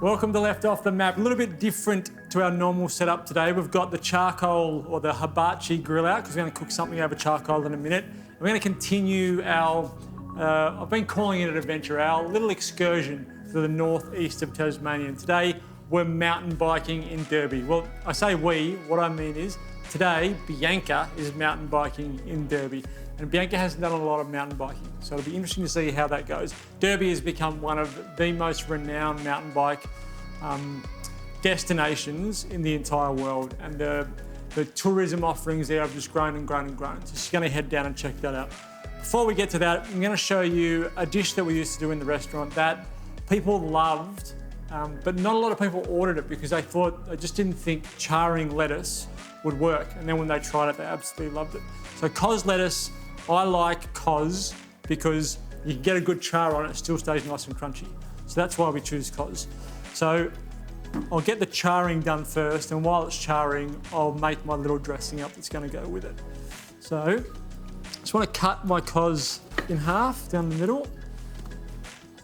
Welcome to Left Off the Map. A little bit different to our normal setup today. We've got the charcoal or the hibachi grill out because we're going to cook something over charcoal in a minute. We're going to continue our, I've been calling it an adventure, our little excursion to the northeast of Tasmania. And today we're mountain biking in Derby. Well, I say we, what I mean is today Bianca is mountain biking in Derby. And Bianca hasn't done a lot of mountain biking, so it'll be interesting to see how that goes. Derby has become one of the most renowned mountain bike destinations in the entire world, and the tourism offerings there have just grown and grown and grown. So she's going to head down and check that out. Before we get to that, I'm going to show you a dish that we used to do in the restaurant that people loved, but not a lot of people ordered it because they just didn't think charring lettuce would work. And then when they tried it, they absolutely loved it. So Cos lettuce. I like Cos because you can get a good char on it, it still stays nice and crunchy. So that's why we choose Cos. So I'll get the charring done first, and while it's charring, I'll make my little dressing up that's going to go with it. So I just want to cut my Cos in half down the middle.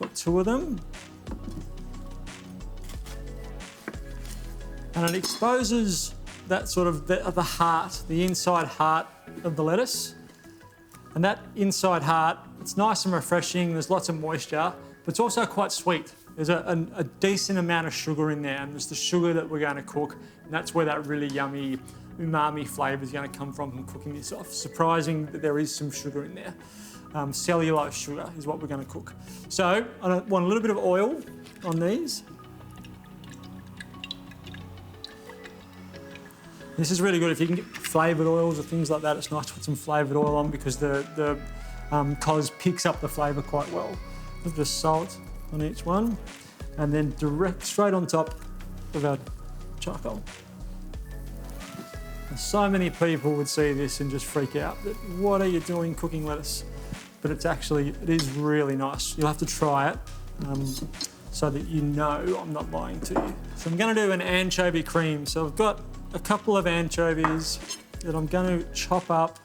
Got two of them. And it exposes that sort of the heart, the inside heart of the lettuce. And that inside heart, it's nice and refreshing, there's lots of moisture, but it's also quite sweet. There's a decent amount of sugar in there, and it's the sugar that we're going to cook, and that's where that really yummy umami flavour is going to come from cooking this off. Surprising that there is some sugar in there. Cellulose sugar is what we're going to cook. So I want a little bit of oil on these. This is really good if you can get flavoured oils or things like that. It's nice to put some flavoured oil on because the Cos picks up the flavour quite well. Just salt on each one, and then straight on top of our charcoal. And so many people would see this and just freak out. That what are you doing cooking lettuce? But it is really nice. You'll have to try it so that you know I'm not lying to you. So I'm going to do an anchovy cream. So I've got a couple of anchovies that I'm going to chop up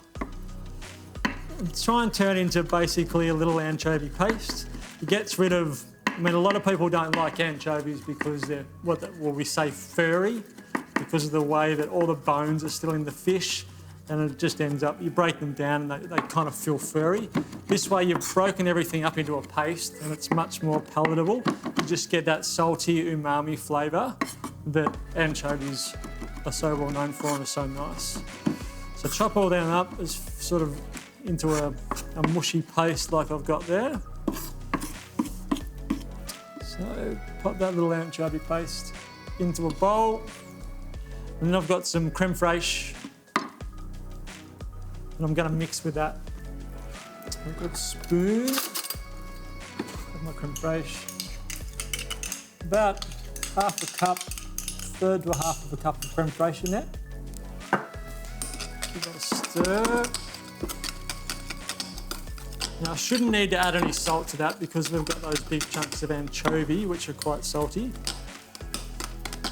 and try and turn into basically a little anchovy paste. It gets rid of, a lot of people don't like anchovies because they're, we say furry, because of the way that all the bones are still in the fish, and it just ends up, you break them down and they kind of feel furry. This way you've broken everything up into a paste and it's much more palatable. You just get that salty umami flavour that anchovies are so well known for and are so nice. So chop all that up as sort of into a mushy paste like I've got there. So pop that little anchovy paste into a bowl. And then I've got some creme fraiche, and I'm going to mix with that. I've got a spoon of my creme fraiche, about half a cup, third to a half of a cup of creme fraiche in there. Give that a stir. Now I shouldn't need to add any salt to that because we've got those big chunks of anchovy which are quite salty.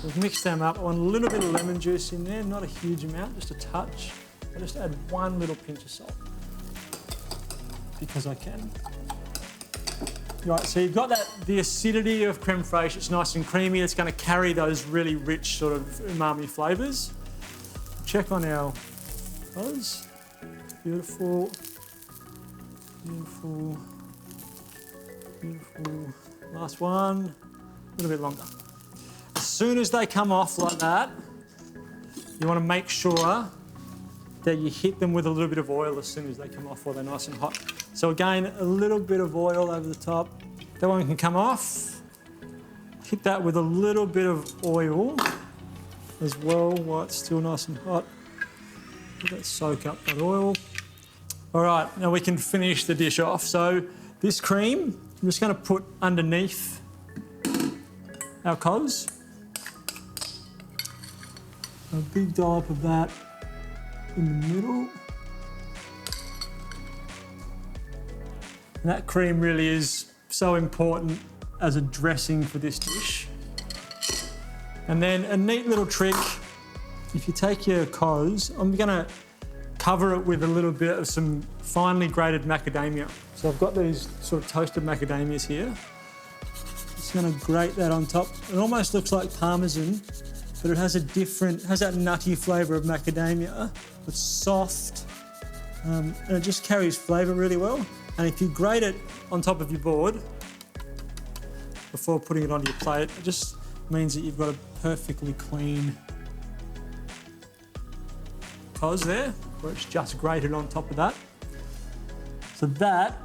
We've mixed them up. I want a little bit of lemon juice in there, not a huge amount, just a touch. I'll just add one little pinch of salt because I can. Right, so you've got the acidity of creme fraiche. It's nice and creamy. It's going to carry those really rich sort of umami flavours. Check on our Cos. Beautiful, beautiful, beautiful. Last one, a little bit longer. As soon as they come off like that, you want to make sure that you hit them with a little bit of oil as soon as they come off while they're nice and hot. So again, a little bit of oil over the top. That one can come off. Hit that with a little bit of oil as well while it's still nice and hot. Let that soak up that oil. All right, now we can finish the dish off. So this cream, I'm just going to put underneath our Cos. A big dollop of that in the middle. And that cream really is so important as a dressing for this dish. And then a neat little trick, if you take your Cos, I'm going to cover it with a little bit of some finely grated macadamia. So I've got these sort of toasted macadamias here. Just gonna grate that on top. It almost looks like Parmesan, but it has that nutty flavour of macadamia. It's soft, and it just carries flavour really well. And if you grate it on top of your board before putting it onto your plate, it just means that you've got a perfectly clean cos there, where it's just grated on top of that. So that,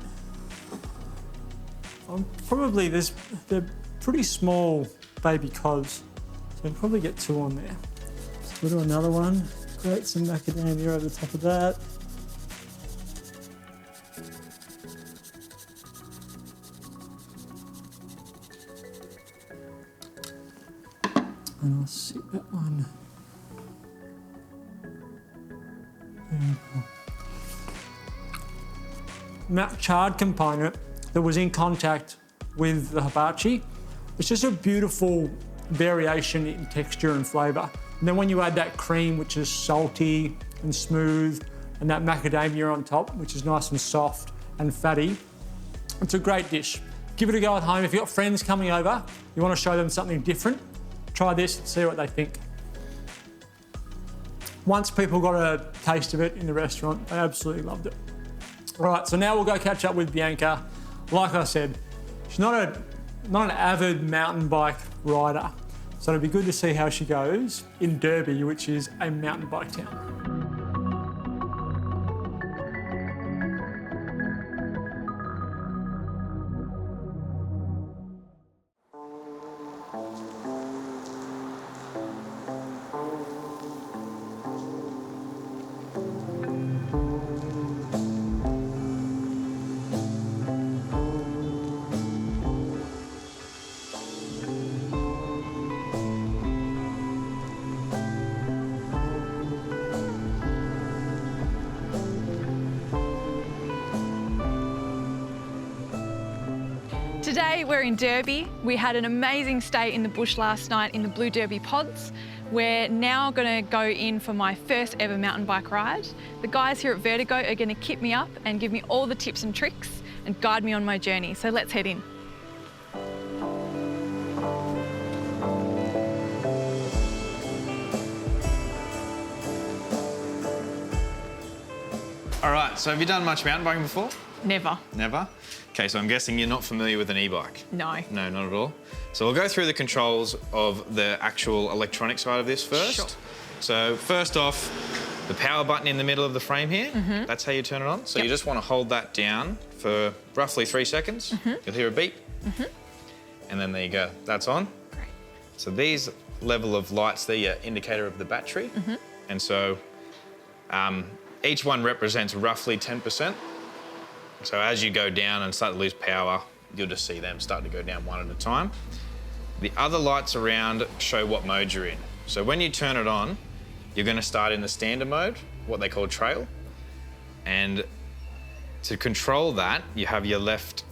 they're pretty small baby cos, so I'll probably get 2 on there. So we'll do another one, grate some macadamia over the top of that. And I'll sit that one. And that charred component that was in contact with the hibachi, it's just a beautiful variation in texture and flavour. And then when you add that cream, which is salty and smooth, and that macadamia on top, which is nice and soft and fatty, it's a great dish. Give it a go at home. If you've got friends coming over, you want to show them something different, try this and see what they think. Once people got a taste of it in the restaurant, they absolutely loved it. All right, so now we'll go catch up with Bianca. Like I said, she's not an avid mountain bike rider, so it'll be good to see how she goes in Derby, which is a mountain bike town. Today we're in Derby. We had an amazing stay in the bush last night in the Blue Derby pods. We're now going to go in for my first ever mountain bike ride. The guys here at Vertigo are going to kit me up and give me all the tips and tricks and guide me on my journey. So let's head in. All right, so have you done much mountain biking before? Never. Never? Okay, so I'm guessing you're not familiar with an e-bike. No. No, not at all. So we'll go through the controls of the actual electronic side of this first. Sure. So first off, the power button in the middle of the frame here, that's how you turn it on. So you just want to hold that down for roughly 3 seconds. You'll hear a beep. And then there you go, that's on. Great. So these level of lights, they're your indicator of the battery. And so each one represents roughly 10%. So as you go down and start to lose power, you'll just see them start to go down one at a time. The other lights around show what mode you're in. So when you turn it on, you're going to start in the standard mode, what they call trail. And to control that, you have your left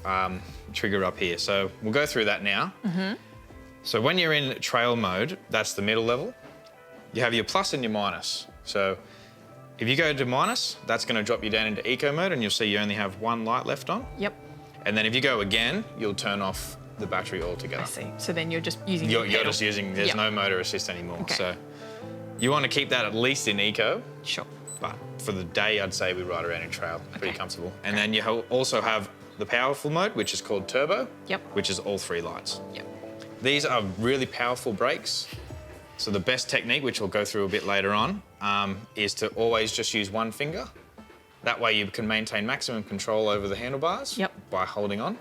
trigger up here. So we'll go through that now. So when you're in trail mode, that's the middle level. You have your plus and your minus. So if you go to minus, that's going to drop you down into eco mode, and you'll see you only have one light left on. Yep. And then if you go again, you'll turn off the battery altogether. I see. So then you're just using You're just using, there's no motor assist anymore. Okay. So you want to keep that at least in eco. Sure. But for the day, I'd say we ride around in trail, pretty Okay. comfortable. And then you also have the powerful mode, which is called turbo, Yep. which is all 3 lights. Yep. These are really powerful brakes. So the best technique, which we'll go through a bit later on, is to always just use one finger. That way you can maintain maximum control over the handlebars by holding on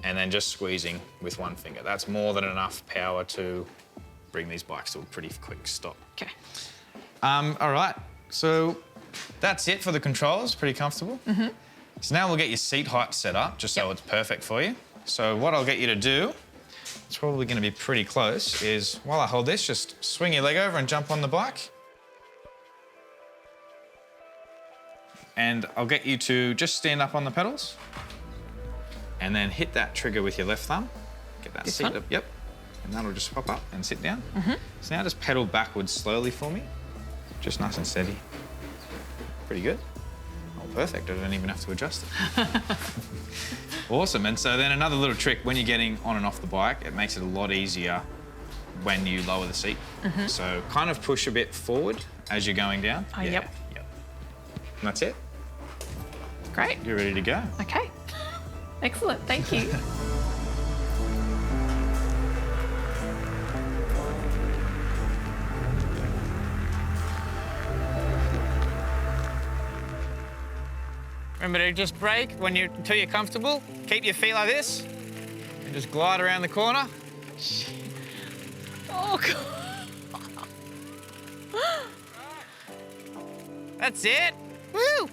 and then just squeezing with one finger. That's more than enough power to bring these bikes to a pretty quick stop. Okay. All right, so that's it for the controls, pretty comfortable. So now we'll get your seat height set up, just so it's perfect for you. So what I'll get you to do, it's probably going to be pretty close, is while I hold this, just swing your leg over and jump on the bike. And I'll get you to just stand up on the pedals and then hit that trigger with your left thumb. Get that seat up, yep. And that'll just pop up and sit down. So now just pedal backwards slowly for me. Just nice and steady. Pretty good. Oh, Perfect, I don't even have to adjust it. Awesome, and so then another little trick, when you're getting on and off the bike, it makes it a lot easier when you lower the seat. So kind of push a bit forward as you're going down. Oh, yep. And that's it. Great. You're ready to go. Okay. Excellent, thank you. Remember to just brake until you're comfortable. Keep your feet like this and just glide around the corner. Oh, God. That's it. Woo!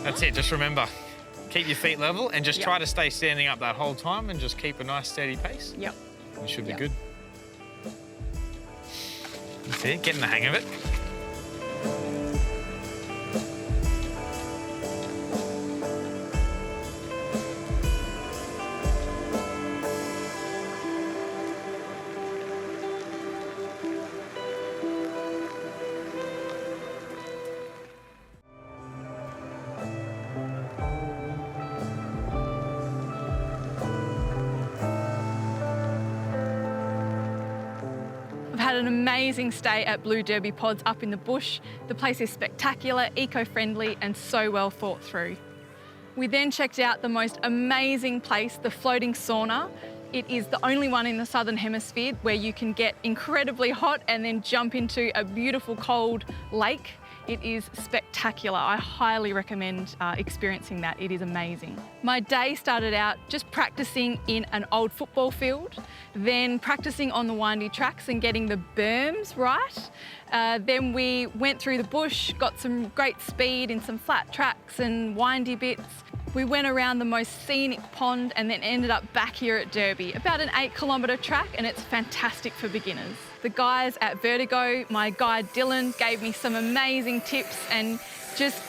That's it, just remember, keep your feet level and just try to stay standing up that whole time and just keep a nice steady pace. Yep. You should be good. That's it, getting the hang of it. Had an amazing stay at Blue Derby Pods up in the bush. The place is spectacular, eco-friendly and so well thought through. We then checked out the most amazing place, the floating sauna. It is the only one in the Southern Hemisphere where you can get incredibly hot and then jump into a beautiful cold lake. It is spectacular. I highly recommend experiencing that. It is amazing. My day started out just practicing in an old football field, then practicing on the windy tracks and getting the berms right. Then we went through the bush, got some great speed in some flat tracks and windy bits. We went around the most scenic pond and then ended up back here at Derby, about an 8-kilometre track, and it's fantastic for beginners. The guys at Vertigo, my guide Dylan, gave me some amazing tips and just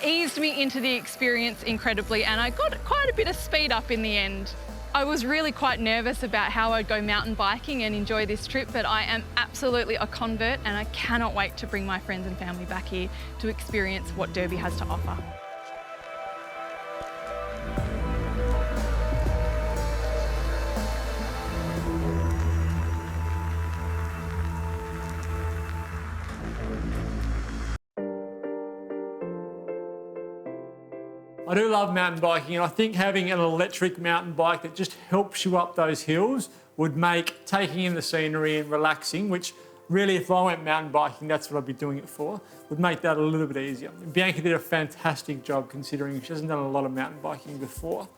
eased me into the experience incredibly, and I got quite a bit of speed up in the end. I was really quite nervous about how I'd go mountain biking and enjoy this trip, but I am absolutely a convert and I cannot wait to bring my friends and family back here to experience what Derby has to offer. I do love mountain biking, and I think having an electric mountain bike that just helps you up those hills would make taking in the scenery and relaxing, which really, if I went mountain biking, that's what I'd be doing it for, would make that a little bit easier. Bianca did a fantastic job considering she hasn't done a lot of mountain biking before.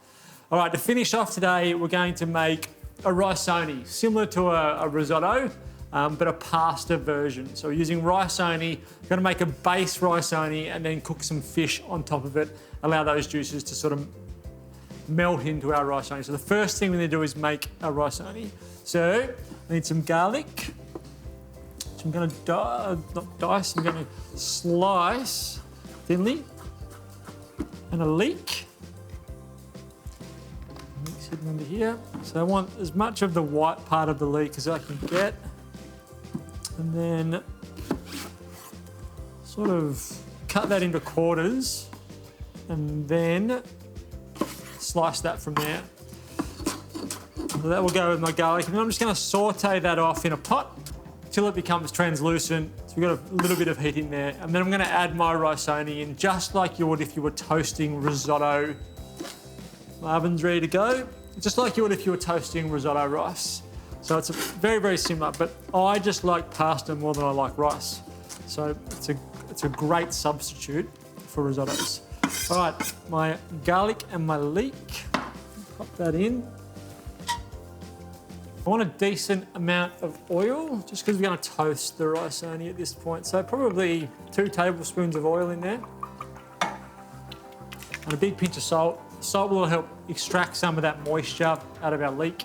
All right, to finish off today, we're going to make a risoni, similar to a risotto, but a pasta version. So we're using risoni, we're going to make a base risoni and then cook some fish on top of it, allow those juices to sort of melt into our risoni. So the first thing we need to do is make a risoni. So I need some garlic, which I'm going to not dice, I'm going to slice thinly, and a leek. Mix it into here. So I want as much of the white part of the leek as I can get. And then sort of cut that into quarters and then slice that from there. So that will go with my garlic. And I'm just going to saute that off in a pot till it becomes translucent. So we've got a little bit of heat in there. And then I'm going to add my risoni in just like you would if you were toasting risotto. My oven's ready to go. Just like you would if you were toasting risotto rice. So it's very, very similar, but I just like pasta more than I like rice. So it's a great substitute for risottos. All right, my garlic and my leek, pop that in. I want a decent amount of oil, just because we're going to toast the risoni at this point. So probably 2 tablespoons of oil in there. And a big pinch of salt. Salt will help extract some of that moisture out of our leek.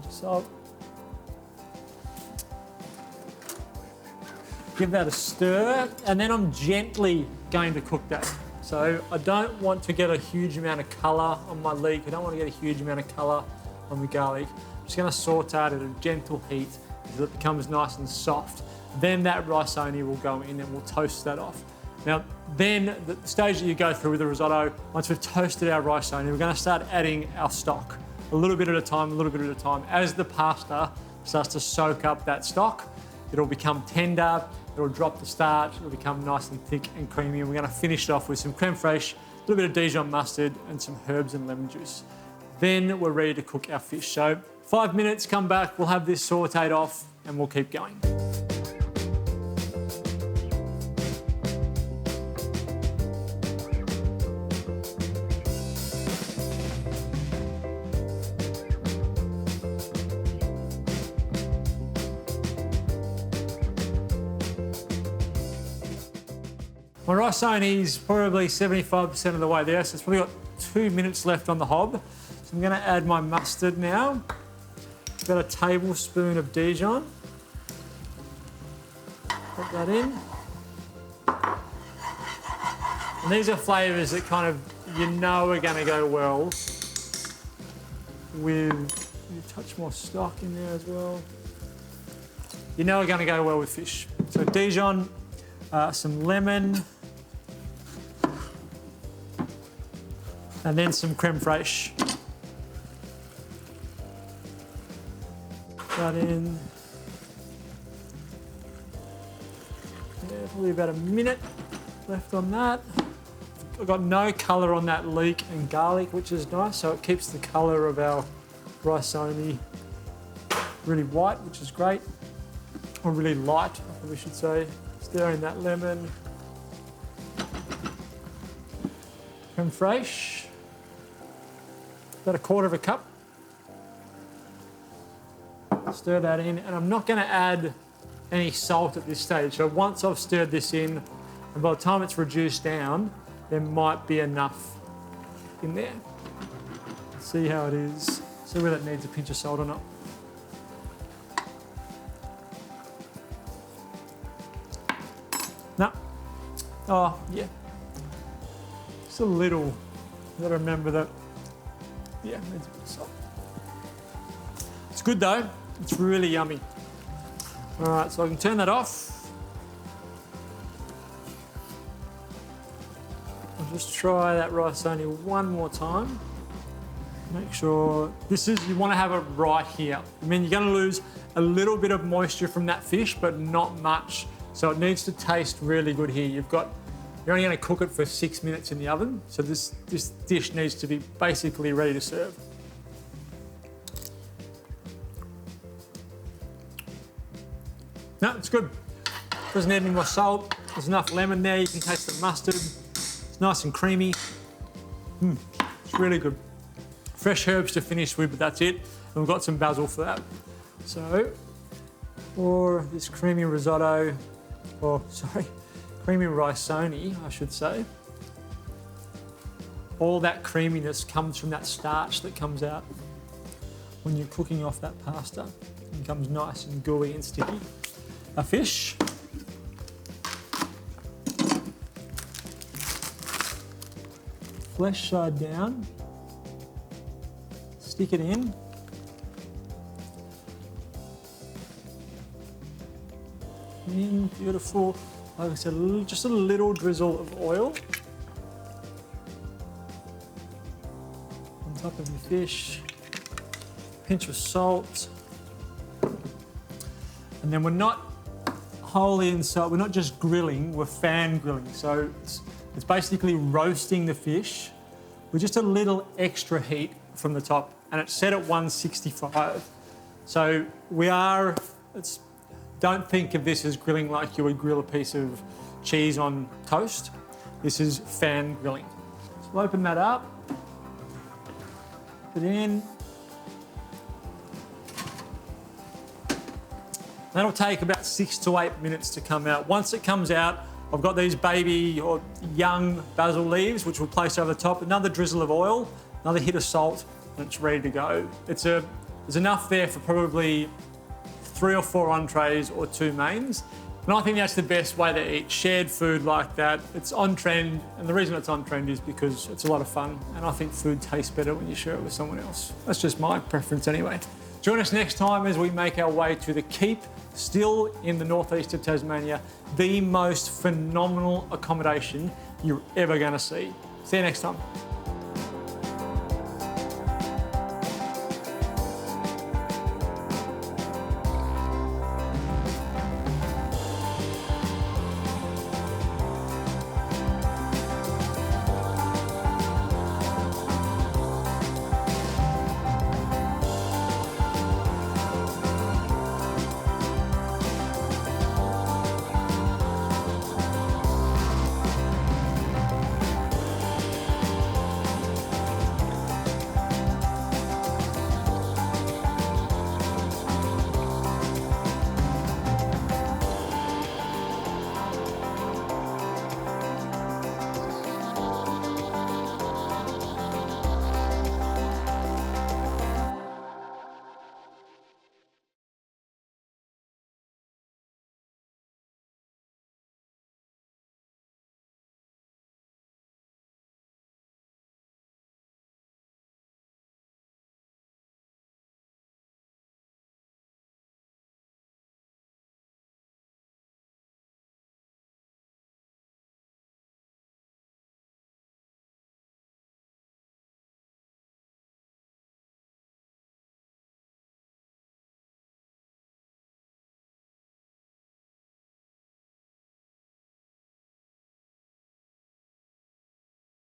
Salt. Give that a stir, and then I'm gently going to cook that. So I don't want to get a huge amount of colour on my leek. I don't want to get a huge amount of colour on the garlic. I'm just going to saute it at a gentle heat until it becomes nice and soft. Then that risoni will go in and we'll toast that off. Now, then the stage that you go through with the risotto, once we've toasted our risoni, we're going to start adding our stock. A little bit at a time, a little bit at a time. As the pasta starts to soak up that stock, it'll become tender, it'll drop the starch, it'll become nice and thick and creamy, and we're going to finish it off with some creme fraiche, a little bit of Dijon mustard, and some herbs and lemon juice. Then we're ready to cook our fish. So 5 minutes, come back, we'll have this sauteed off, and we'll keep going. My risoni is probably 75% of the way there, so it's probably got 2 minutes left on the hob. So I'm going to add my mustard now. About a tablespoon of Dijon. Put that in. And these are flavours that kind of, you know, are going to go well with, you touch more stock in there as well. You know are going to go well with fish. So Dijon, some lemon, and then some creme fraiche. That in. Yeah, probably about a minute left on that. I've got no colour on that leek and garlic, which is nice, so it keeps the colour of our risoni really white, which is great. Or really light, I probably should say. Stir in that lemon. Creme fraiche. About a quarter of a cup. Stir that in, and I'm not going to add any salt at this stage. So once I've stirred this in, and by the time it's reduced down, there might be enough in there. See how it is. See whether it needs a pinch of salt or not. No. Oh, yeah. Just a little. You've got to remember that. Yeah, it needs a bit of salt. It's good though. It's really yummy. All right, so I can turn that off. I'll just try that risoni one more time. Make sure this is, you want to have it right here. I mean, you're going to lose a little bit of moisture from that fish, but not much. So it needs to taste really good here. You're only going to cook it for 6 minutes in the oven. So this dish needs to be basically ready to serve. No, it's good. Doesn't need any more salt. There's enough lemon there. You can taste the mustard. It's nice and creamy. It's really good. Fresh herbs to finish with, but that's it. And we've got some basil for that. So, for this creamy risotto, creamy risoni, I should say. All that creaminess comes from that starch that comes out when you're cooking off that pasta. It becomes nice and gooey and sticky. A fish. Flesh side down. Stick it in. Beautiful. Like I said, just a little drizzle of oil on top of your fish. Pinch of salt. And then we're not wholly in salt, we're not just grilling, we're fan grilling. So it's basically roasting the fish with just a little extra heat from the top, and it's set at 165. So don't think of this as grilling like you would grill a piece of cheese on toast. This is fan grilling. So we'll open that up, put it in. That'll take about 6 to 8 minutes to come out. Once it comes out, I've got these baby or young basil leaves, which we'll place over the top, another drizzle of oil, another hit of salt, and it's ready to go. There's enough there for probably 3 or 4 entrees or 2 mains. And I think that's the best way to eat, shared food like that. It's on trend, and the reason it's on trend is because it's a lot of fun, and I think food tastes better when you share it with someone else. That's just my preference anyway. Join us next time as we make our way to the Keep, still in the northeast of Tasmania, the most phenomenal accommodation you're ever going to see. See you next time.